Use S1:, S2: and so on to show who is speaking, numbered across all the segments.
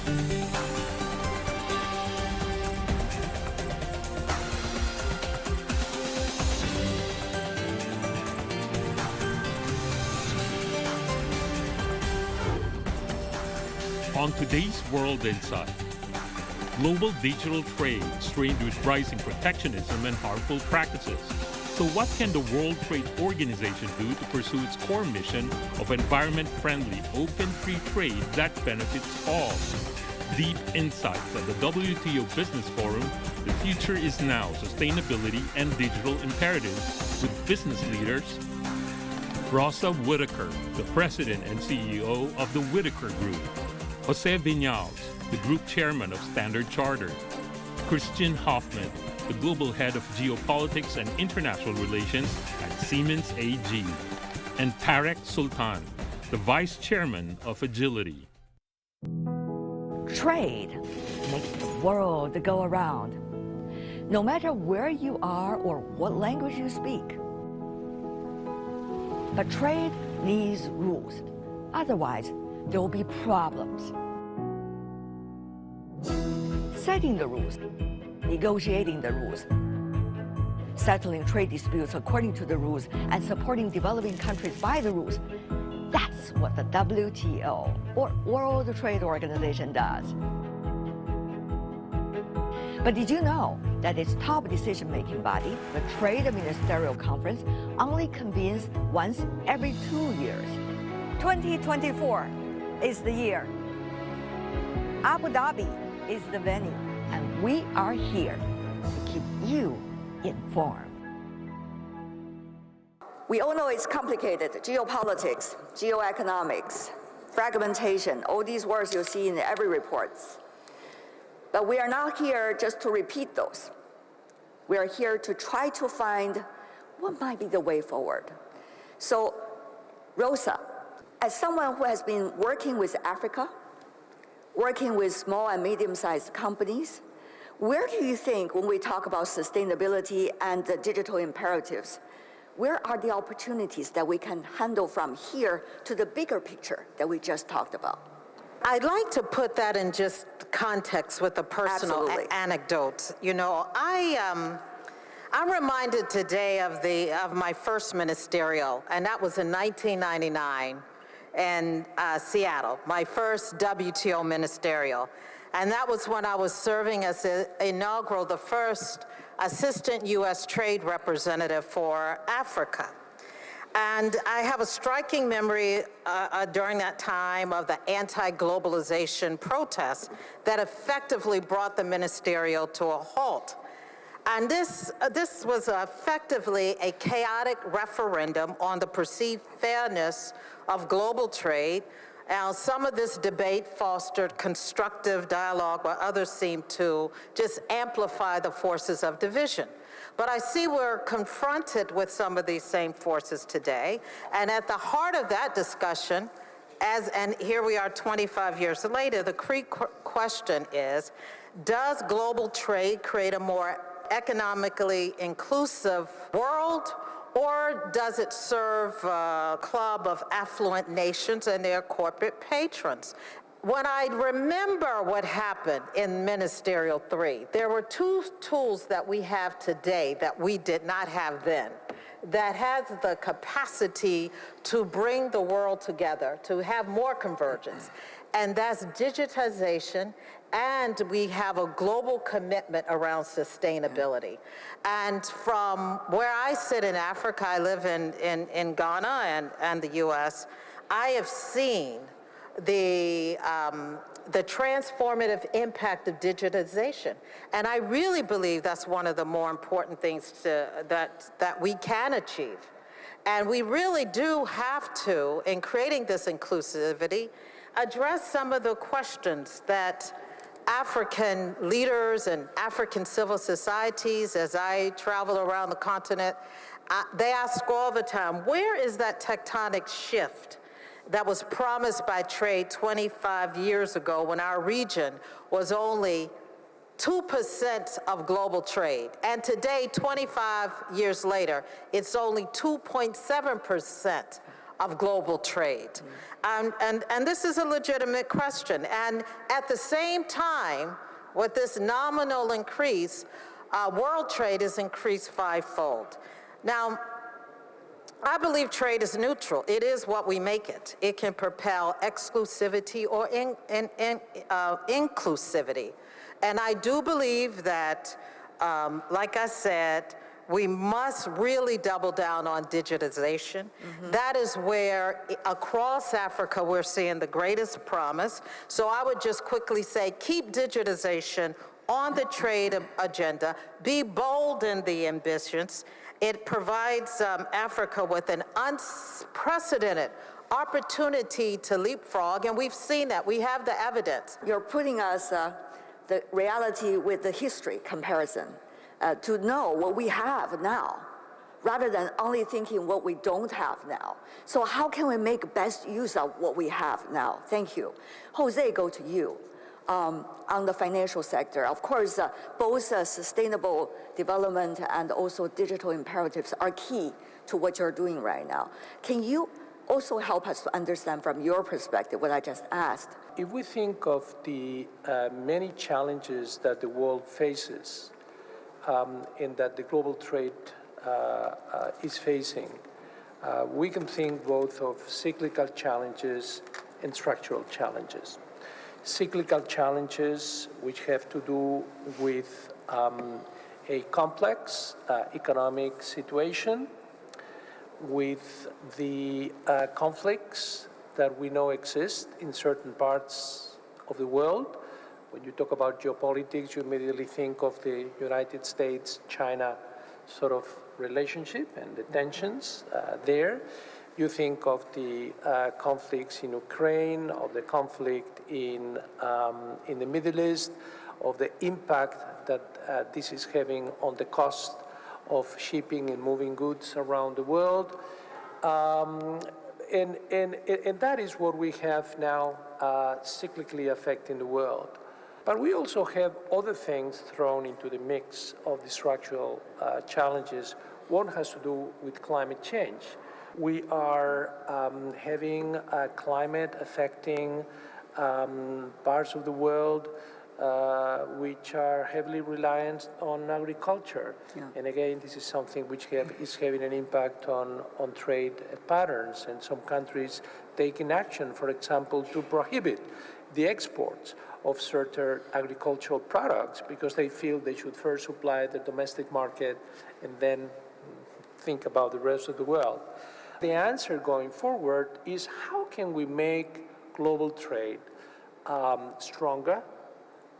S1: On today's World Insight, global digital trade strained with rising protectionism and harmful practices. So what can the World Trade Organization do to pursue its core mission of environment-friendly, open free trade that benefits all? Deep insights at the WTO Business Forum, The Future is Now, Sustainability and Digital Imperatives, with business leaders Rosa Whitaker, the President and CEO of the Whitaker Group; José Viñals, the Group Chairman of Standard Chartered; Christian Hoffman, the Global Head of Geopolitics and International Relations at Siemens AG; and Tarek Sultan, the Vice Chairman of Agility.
S2: Trade makes the world go around, no matter where you are or what language you speak. But trade needs rules. Otherwise, there will be problems. Setting the rules, negotiating the rules, settling trade disputes according to the rules, and supporting developing countries by the rules. That's what the WTO, or World Trade Organization, does. But did you know that its top decision-making body, the Trade Ministerial Conference, only convenes once every 2 years? 2024 is the year. Abu Dhabi is the venue, and we are here to keep you informed.
S3: We all know it's complicated. Geopolitics, geoeconomics, fragmentation, all these words you'll see in every report. But we are not here just to repeat those. We are here to try to find what might be the way forward. So, Rosa, as someone who has been working with Africa, working with small and medium-sized companies, where do you think, when we talk about sustainability and the digital imperatives, where are the opportunities that we can handle from here to the bigger picture that we just talked about?
S4: I'd like to put that in just context with a personal anecdote. You know, I'm reminded today of my first ministerial, and that was in 1999 in Seattle, my first WTO ministerial. And that was when I was serving as the first Assistant U.S. Trade Representative for Africa. And I have a striking memory during that time of the anti-globalization protests that effectively brought the ministerial to a halt. And this was effectively a chaotic referendum on the perceived fairness of global trade. Now, some of this debate fostered constructive dialogue, while others seemed to just amplify the forces of division. But I see we're confronted with some of these same forces today, and at the heart of that discussion, and here we are 25 years later, the key question is, does global trade create a more economically inclusive world, or does it serve a club of affluent nations and their corporate patrons? When I remember what happened in Ministerial 3, there were two tools that we have today that we did not have then, that has the capacity to bring the world together, to have more convergence. And that's digitization, and we have a global commitment around sustainability. And from where I sit in Africa, I live in Ghana and the US, I have seen the transformative impact of digitization. And I really believe that's one of the more important things that we can achieve. And we really do have to, in creating this inclusivity, address some of the questions that African leaders and African civil societies, as I travel around the continent, they ask all the time, where is that tectonic shift that was promised by trade 25 years ago when our region was only 2% of global trade? And today, 25 years later, it's only 2.7% of global trade? And this is a legitimate question. And at the same time, with this nominal increase, world trade has increased fivefold. Now, I believe trade is neutral. It is what we make it. It can propel exclusivity or inclusivity. And I do believe that, like I said, we must really double down on digitization. That is where, across Africa, we're seeing the greatest promise. So I would just quickly say, keep digitization on the trade agenda, be bold in the ambitions. It provides Africa with an unprecedented opportunity to leapfrog, and we've seen that. We have the evidence.
S3: You're putting us the reality with the history comparison to know what we have now, rather than only thinking what we don't have now. So how can we make best use of what we have now? Thank you. Jose, go to you. On the financial sector, of course, both sustainable development and also digital imperatives are key to what you're doing right now. Can you also help us to understand from your perspective what I just asked?
S5: If we think of the many challenges that the world faces and that the global trade is facing, we can think both of cyclical challenges and structural challenges. Cyclical challenges which have to do with a complex economic situation, with the conflicts that we know exist in certain parts of the world. When you talk about geopolitics, you immediately think of the United States-China sort of relationship and the tensions there. You think of the conflicts in Ukraine, of the conflict in the Middle East, of the impact that this is having on the cost of shipping and moving goods around the world. And that is what we have now cyclically affecting the world. But we also have other things thrown into the mix of the structural challenges. One has to do with climate change. We are having climate affecting parts of the world which are heavily reliant on agriculture. Yeah. And again, this is something which is having an impact on trade patterns, and some countries taking action, for example, to prohibit the exports of certain agricultural products because they feel they should first supply the domestic market and then think about the rest of the world. The answer going forward is how can we make global trade stronger,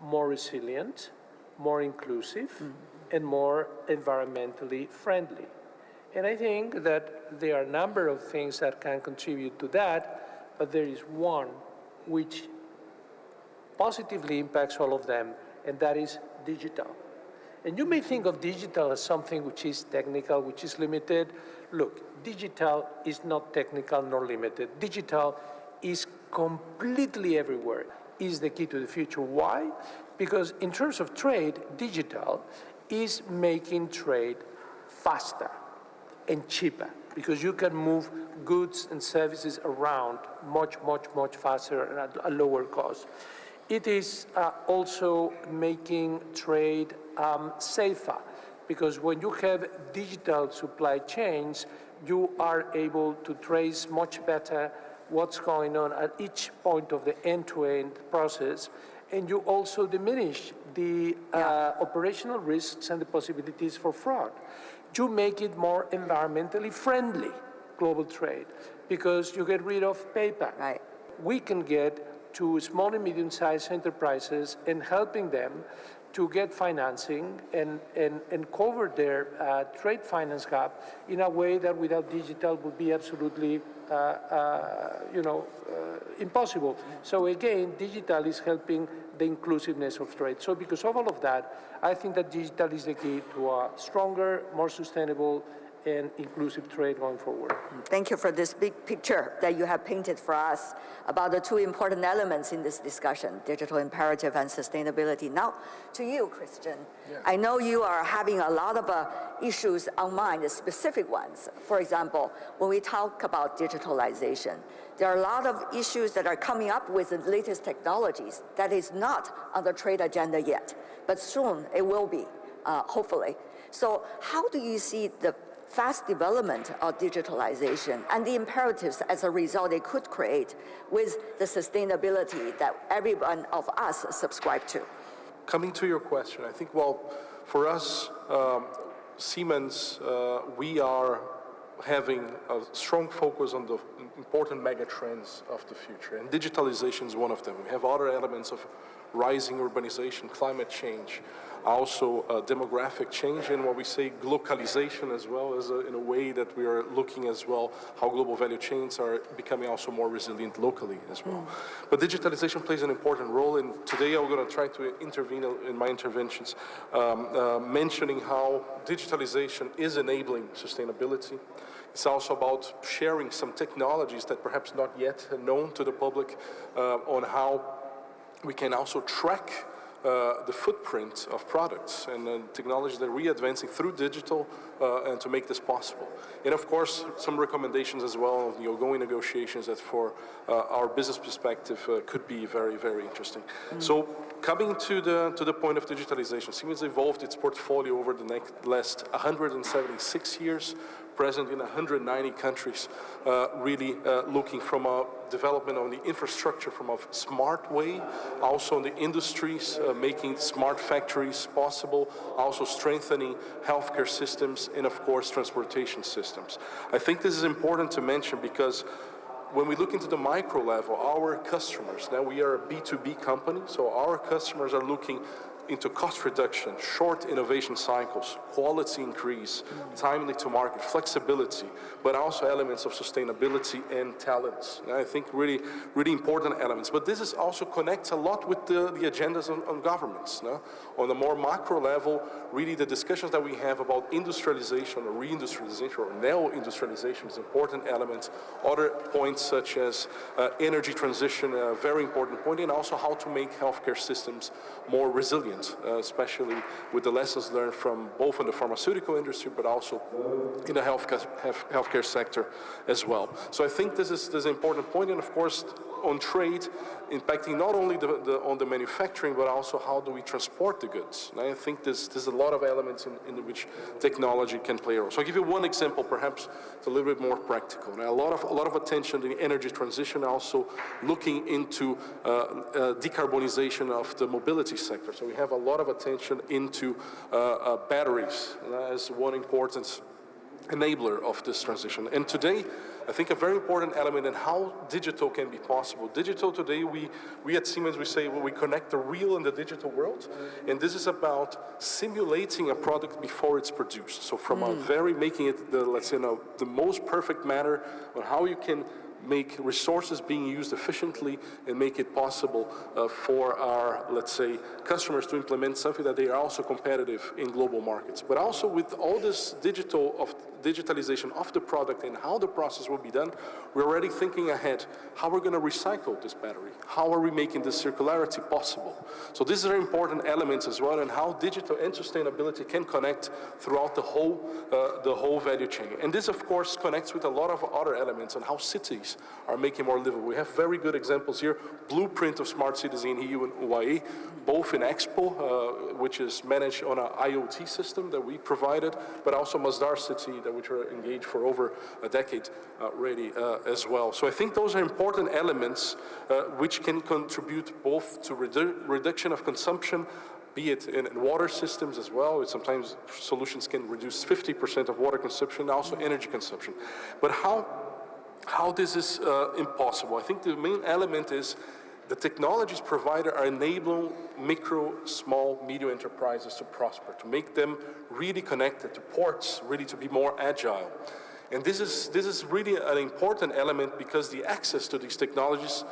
S5: more resilient, more inclusive, and more environmentally friendly. And I think that there are a number of things that can contribute to that, but there is one which positively impacts all of them, and that is digital. And you may think of digital as something which is technical, which is limited. Look, digital is not technical nor limited. Digital is completely everywhere, is the key to the future. Why? Because in terms of trade, digital is making trade faster and cheaper, because you can move goods and services around much, much, much faster and at a lower cost. It is also making trade safer, because when you have digital supply chains, you are able to trace much better what's going on at each point of the end-to-end process, and you also diminish the operational risks and the possibilities for fraud. You make it more environmentally friendly, global trade, because you get rid of paper.
S3: Right.
S5: We can get to small and medium-sized enterprises and helping them to get financing and cover their trade finance gap in a way that without digital would be absolutely impossible. So again, digital is helping the inclusiveness of trade. So because of all of that, I think that digital is the key to a stronger, more sustainable, and inclusive trade going forward.
S3: Thank you for this big picture that you have painted for us about the two important elements in this discussion, digital imperative and sustainability. Now, to you, Christian. Yeah. I know you are having a lot of issues on mind, the specific ones. For example, when we talk about digitalization, there are a lot of issues that are coming up with the latest technologies that is not on the trade agenda yet, but soon it will be, hopefully. So how do you see the fast development of digitalization and the imperatives as a result it could create with the sustainability that every one of us subscribe to?
S6: Coming to your question, I think, well, for us, Siemens, we are having a strong focus on the important mega trends of the future, and digitalization is one of them. We have other elements of rising urbanization, climate change, also demographic change, and what we say glocalization as well, as in a way that we are looking as well how global value chains are becoming also more resilient locally as well. But digitalization plays an important role, and today I'm going to try to intervene in my interventions, mentioning how digitalization is enabling sustainability. It's also about sharing some technologies that perhaps not yet known to the public on how we can also track the footprint of products and technologies that we're advancing through digital and to make this possible. And of course, some recommendations as well of the ongoing negotiations that for our business perspective could be very, very interesting. So coming to the point of digitalization, Siemens evolved its portfolio over the last 176 years, present in 190 countries, really looking from a development on the infrastructure from a smart way, also in the industries, making smart factories possible, also strengthening healthcare systems, and of course transportation systems. I think this is important to mention because when we look into the micro level, our customers, now we are a B2B company, so our customers are looking into cost reduction, short innovation cycles, quality increase, timely to market, flexibility, but also elements of sustainability and talents. And I think really, really important elements. But this is also connects a lot with the agendas on governments. No? On the more macro level, really the discussions that we have about industrialization or reindustrialization or neo-industrialization is important elements. Other points such as energy transition, a very important point, and also how to make healthcare systems more resilient. Especially with the lessons learned from both in the pharmaceutical industry, but also in the healthcare sector as well. So I think this is an important point, and of course on trade, impacting not only on the manufacturing, but also how do we transport the goods. And I think there's a lot of elements in which technology can play a role. So I'll give you one example, perhaps it's a little bit more practical. Now, a lot of attention to the energy transition, also looking into decarbonization of the mobility sector. So we have a lot of attention into batteries as one important enabler of this transition. And today, I think a very important element in how digital can be possible. Digital today, we at Siemens, we say, well, we connect the real and the digital world. And this is about simulating a product before it's produced. So from a very, making it, let's say, the most perfect manner on how you can make resources being used efficiently and make it possible for our, let's say, customers to implement something that they are also competitive in global markets. But also with all this digitalization of the product and how the process will be done, we're already thinking ahead how we're going to recycle this battery. How are we making this circularity possible? So these are important elements as well, and how digital and sustainability can connect throughout the whole value chain. And this, of course, connects with a lot of other elements on how cities are making more livable. We have very good examples here. Blueprint of Smart Cities in EU and UAE, both in Expo, which is managed on an IoT system that we provided, but also Masdar City, which are engaged for over a decade already as well. So I think those are important elements which can contribute both to reduction of consumption, be it in water systems as well. Sometimes solutions can reduce 50% of water consumption, also energy consumption. But how this is impossible? I think the main element is the technologies provided are enabling micro, small, medium enterprises to prosper, to make them really connected to ports, really to be more agile. And this is really an important element because the access to these technologies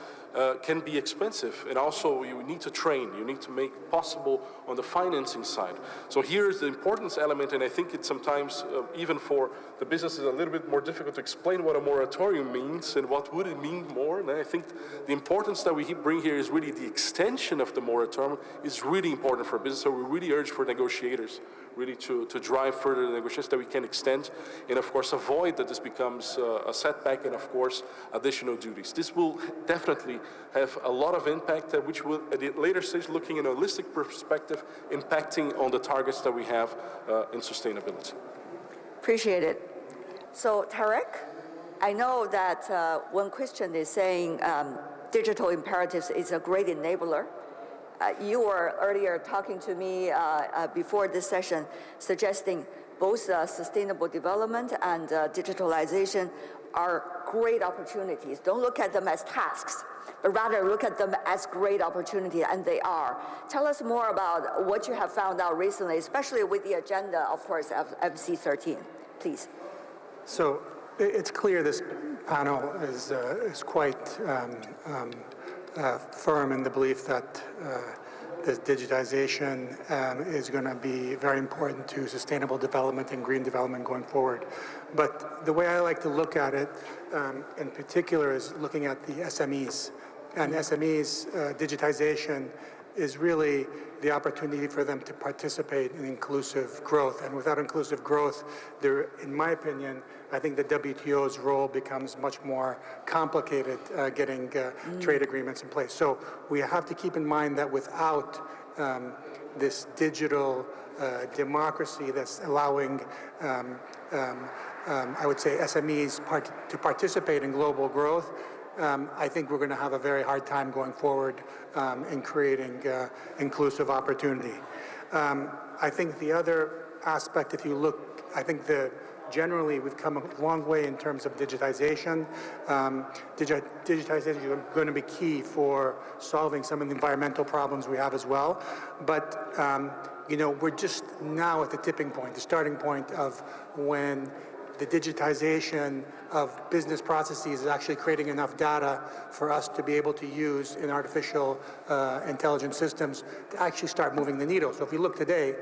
S6: can be expensive, and also you need to train, you need to make possible on the financing side. So here's the importance element, and I think it's sometimes, even for the businesses, a little bit more difficult to explain what a moratorium means and what would it mean more. And I think the importance that we bring here is really the extension of the moratorium is really important for business, so we really urge for negotiators really to drive further negotiations that we can extend, and of course avoid that this becomes a setback and of course additional duties. This will definitely have a lot of impact, which will at a later stage, looking in a holistic perspective, impacting on the targets that we have in sustainability.
S3: Appreciate it. So Tarek, I know that one question is saying digital imperatives is a great enabler. You were earlier talking to me before this session, suggesting both sustainable development and digitalization are great opportunities. Don't look at them as tasks, but rather look at them as great opportunities, and they are. Tell us more about what you have found out recently, especially with the agenda, of course, of MC13, please.
S7: So it's clear this panel is quite firm in the belief that this digitization is going to be very important to sustainable development and green development going forward. But the way I like to look at it in particular is looking at the SMEs. And SMEs, digitization is really the opportunity for them to participate in inclusive growth. And without inclusive growth, there, in my opinion, I think the WTO's role becomes much more complicated getting trade agreements in place. So we have to keep in mind that without this digital democracy that's allowing, I would say, SMEs to participate in global growth, I think we're going to have a very hard time going forward in creating inclusive opportunity. I think the other aspect, if you look, I think generally we've come a long way in terms of digitization. Digitization is going to be key for solving some of the environmental problems we have as well. But you know, we're just now at the tipping point, the starting point of when the digitization of business processes is actually creating enough data for us to be able to use in artificial intelligence systems to actually start moving the needle. So if you look today,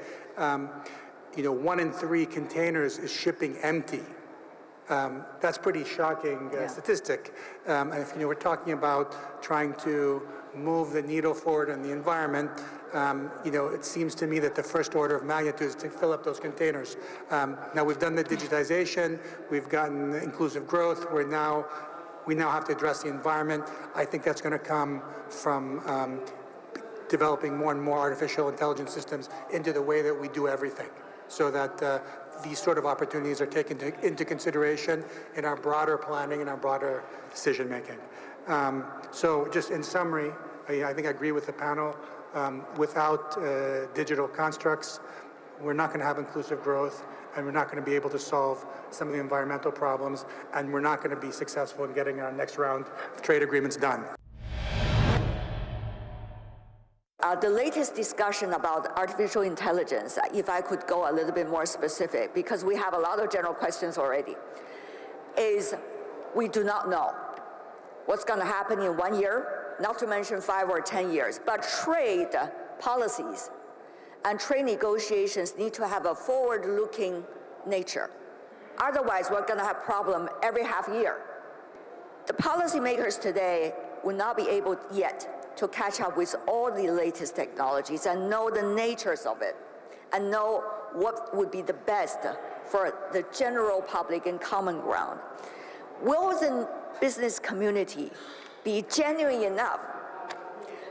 S7: you know, 1 in 3 containers is shipping empty. That's pretty shocking statistic. And if you know, we're talking about trying to move the needle forward in the environment, you know, it seems to me that the first order of magnitude is to fill up those containers. Now we've done the digitization, we've gotten inclusive growth, we now have to address the environment. I think that's going to come from developing more and more artificial intelligence systems into the way that we do everything, so that these sort of opportunities are taken into consideration in our broader planning and our broader decision making. So just in summary, I think I agree with the panel. Without digital constructs, we're not going to have inclusive growth, and we're not going to be able to solve some of the environmental problems, and we're not going to be successful in getting our next round of trade agreements done.
S3: The latest discussion about artificial intelligence, if I could go a little bit more specific, because we have a lot of general questions already, is we do not know what's going to happen in 1 year, not to mention 5 or 10 years. But trade policies and trade negotiations need to have a forward-looking nature. Otherwise, we're going to have problem every half year. The policymakers today will not be able yet to catch up with all the latest technologies and know the natures of it, and know what would be the best for the general public and common ground. Will the business community be genuine enough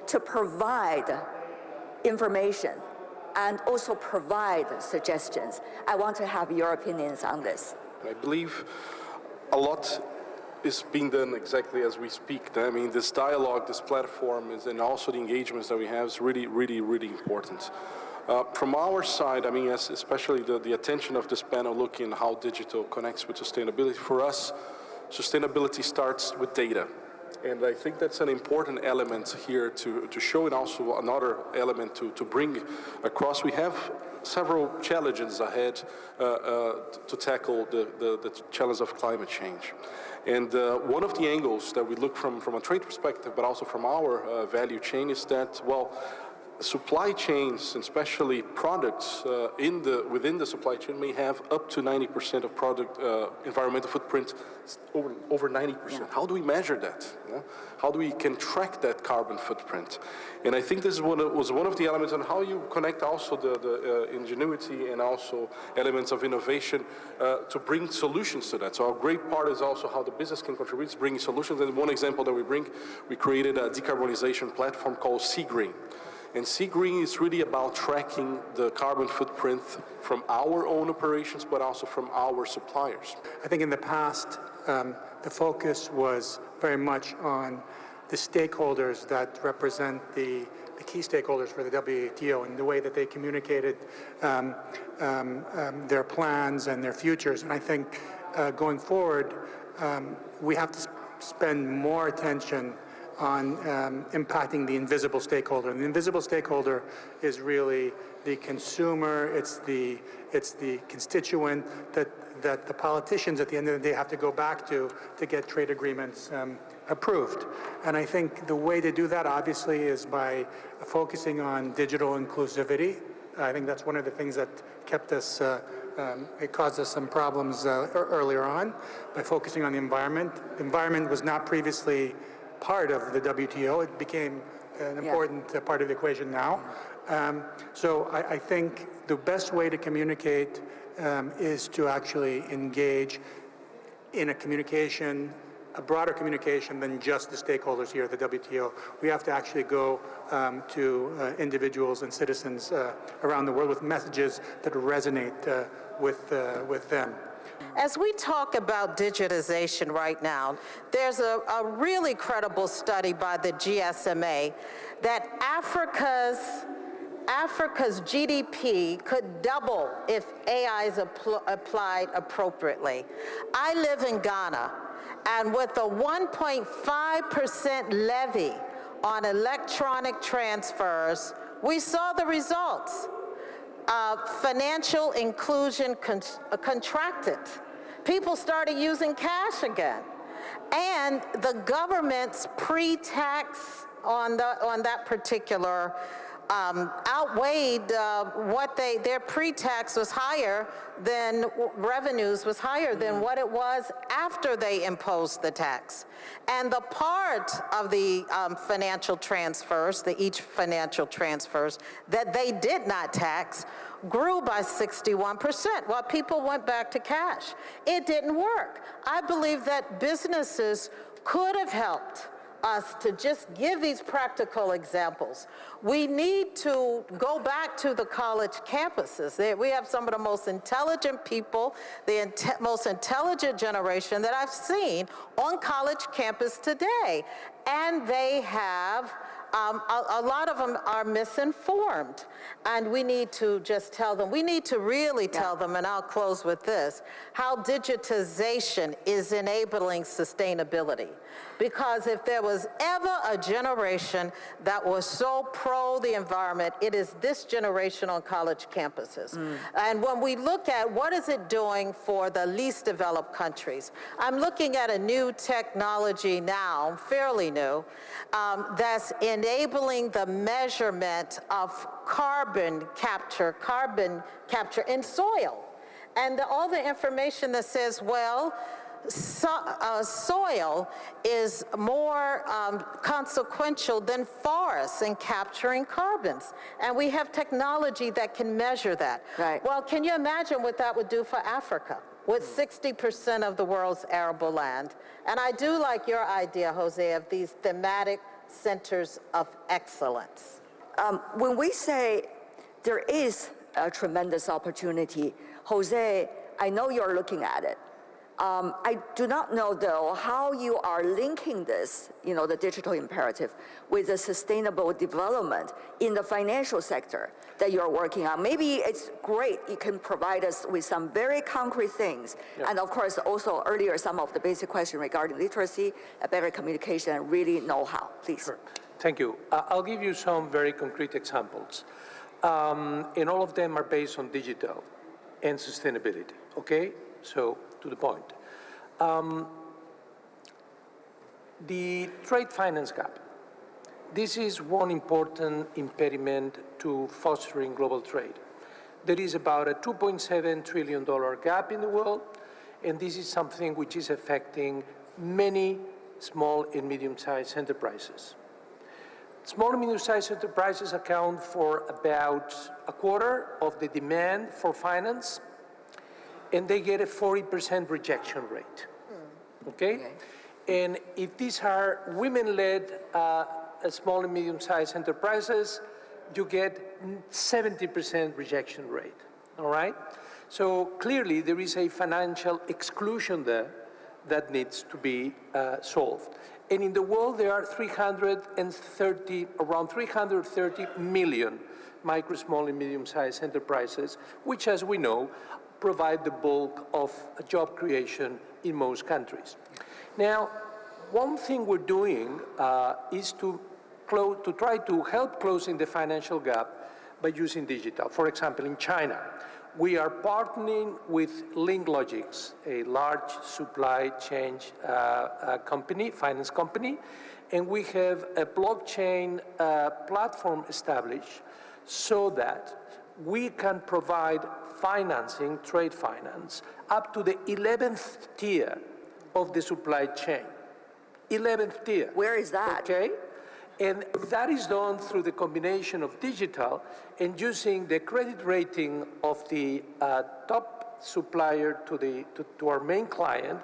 S3: to provide information and also provide suggestions? I want to have your opinions on this.
S6: I believe a lot is being done exactly as we speak. I mean, this dialogue, this platform, and also the engagements that we have is really, really, really important. From our side, I mean, especially the attention of this panel looking at how digital connects with sustainability, for us, sustainability starts with data. And I think that's an important element here to show, and also another element to bring across. We have several challenges ahead to tackle the challenge of climate change. And one of the angles that we look from a trade perspective, but also from our value chain, is that, well, supply chains, especially products within the supply chain, may have up to 90% of product environmental footprint, over 90%. Yeah. How do we measure that? Yeah? How do we can track that carbon footprint? And I think this was one of the elements on how you connect also the ingenuity and also elements of innovation to bring solutions to that. So a great part is also how the business can contribute to bringing solutions. And one example that we created a decarbonization platform called Green. And Green is really about tracking the carbon footprint from our own operations, but also from our suppliers.
S7: I think in the past, the focus was very much on the stakeholders that represent the key stakeholders for the WTO and the way that they communicated their plans and their futures. And I think going forward, we have to spend more attention on impacting the invisible stakeholder. And the invisible stakeholder is really the consumer, it's the constituent that the politicians at the end of the day have to go back to get trade agreements approved. And I think the way to do that, obviously, is by focusing on digital inclusivity. I think that's one of the things that kept us, it caused us some problems earlier on, by focusing on the environment. The environment was not previously part of the WTO. It became an important part of the equation now. So I think the best way to communicate is to actually engage in a broader communication than just the stakeholders here at the WTO. We have to actually go to individuals and citizens around the world with messages that resonate with them.
S4: As we talk about digitization right now, there's a really credible study by the GSMA that Africa's GDP could double if AI is applied appropriately. I live in Ghana, and with a 1.5% levy on electronic transfers, we saw the results. Financial inclusion contracted. People started using cash again. And the government's pre-tax on that particular outweighed their pre-tax was higher than revenues was higher than what it was after they imposed the tax. And the part of the financial transfers, each financial transfers that they did not tax grew by 61% while people went back to cash. It didn't work. I believe that businesses could have helped us to just give these practical examples. We need to go back to the college campuses. We have some of the most intelligent people, the most intelligent generation that I've seen on college campus today. And they have, a lot of them are misinformed. And we need to just tell them, we need to really tell them, and I'll close with this, how digitization is enabling sustainability. Because if there was ever a generation that was so pro the environment, it is this generation on college campuses. And when we look at what is it doing for the least developed countries, I'm looking at a new technology now, fairly new, that's enabling the measurement of carbon capture in soil. And all the information that says, well, soil is more consequential than forests in capturing carbons. And we have technology that can measure that.
S2: Right.
S4: Well, can you imagine what that would do for Africa with 60% of the world's arable land? And I do like your idea, Jose, of these thematic centers of excellence.
S2: When we say there is a tremendous opportunity, Jose, I know you're looking at it. I do not know, though, how you are linking this, the digital imperative, with the sustainable development in the financial sector that you're working on. Maybe it's great you can provide us with some very concrete things. Yep. And of course, also earlier, some of the basic questions regarding literacy, better communication, and really know-how. Please.
S5: Sure. Thank you. I'll give you some very concrete examples. and all of them are based on digital and sustainability, okay? So, to the point. The trade finance gap. This is one important impediment to fostering global trade. There is about a $2.7 trillion gap in the world, and this is something which is affecting many small and medium-sized enterprises. Small and medium-sized enterprises account for about a quarter of the demand for finance, and they get a 40% rejection rate, okay? And if these are women-led small and medium-sized enterprises, you get 70% rejection rate, all right? So clearly there is a financial exclusion there that needs to be solved. And in the world there are around 330 million micro, small and medium-sized enterprises, which, as we know, provide the bulk of job creation in most countries. Now, one thing we're doing is to try to help closing the financial gap by using digital. For example, in China, we are partnering with LinkLogics, a large supply chain company, finance company, and we have a blockchain platform established so that we can provide financing, trade finance, up to the 11th tier of the supply chain. 11th tier.
S3: Where is that?
S5: Okay. And that is done through the combination of digital and using the credit rating of the top supplier to our main client,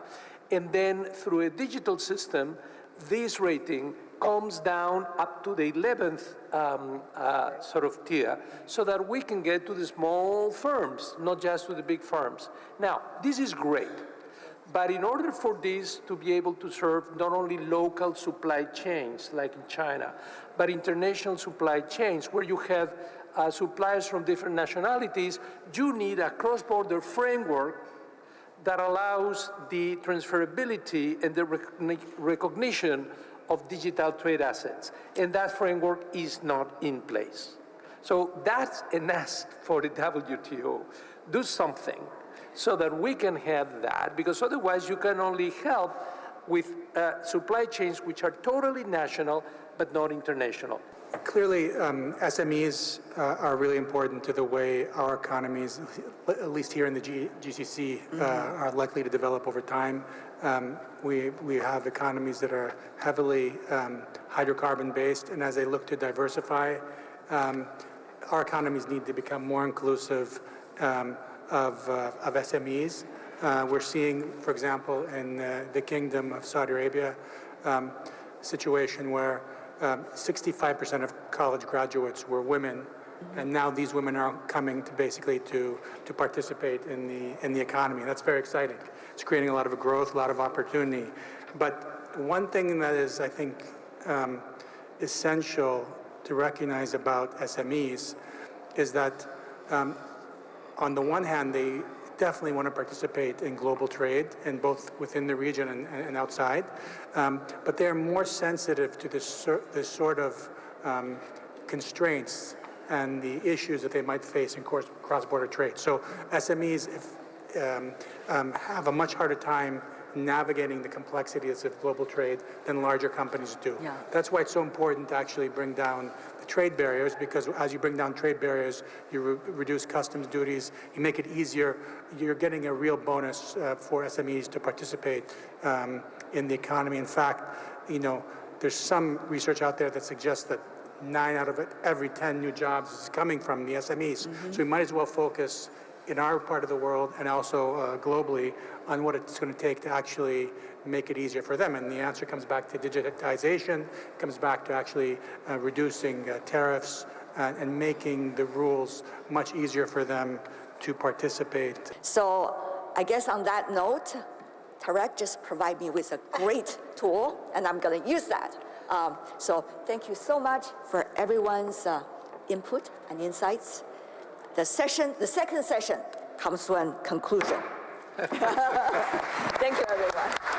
S5: and then through a digital system, this rating comes down up to the 11th sort of tier, so that we can get to the small firms, not just to the big firms. Now, this is great. But in order for this to be able to serve not only local supply chains like in China, but international supply chains where you have suppliers from different nationalities, you need a cross-border framework that allows the transferability and the recognition of digital trade assets. And that framework is not in place. So that's an ask for the WTO. Do something so that we can have that, because otherwise you can only help with supply chains which are totally national but not international.
S7: Clearly, SMEs are really important to the way our economies, at least here in the GCC, are likely to develop over time. We have economies that are heavily hydrocarbon-based, and as they look to diversify, our economies need to become more inclusive of SMEs. We're seeing, for example, in the Kingdom of Saudi Arabia, a situation where 65% of college graduates were women, and now these women are coming to basically to participate in the economy. That's very exciting. It's creating a lot of growth, a lot of opportunity. But one thing that is, I think, essential to recognize about SMEs is that on the one hand, they definitely want to participate in global trade, and both within the region and outside, but they're more sensitive to this sort of constraints and the issues that they might face in cross-border trade. So SMEs have a much harder time navigating the complexities of global trade than larger companies do. Yeah. That's why it's so important to actually bring down the trade barriers, because as you bring down trade barriers, you reduce customs duties, you make it easier, you're getting a real bonus for SMEs to participate in the economy. In fact, you know, there's some research out there that suggests that 9 out of every 10 new jobs is coming from the SMEs. So we might as well focus in our part of the world and also globally on what it's going to take to actually make it easier for them. And the answer comes back to digitization, comes back to actually reducing tariffs and making the rules much easier for them to participate.
S3: So I guess on that note, Tarek just provided me with a great tool, and I'm going to use that. So thank you so much for everyone's input and insights. The second session comes to a conclusion. Thank you, everyone.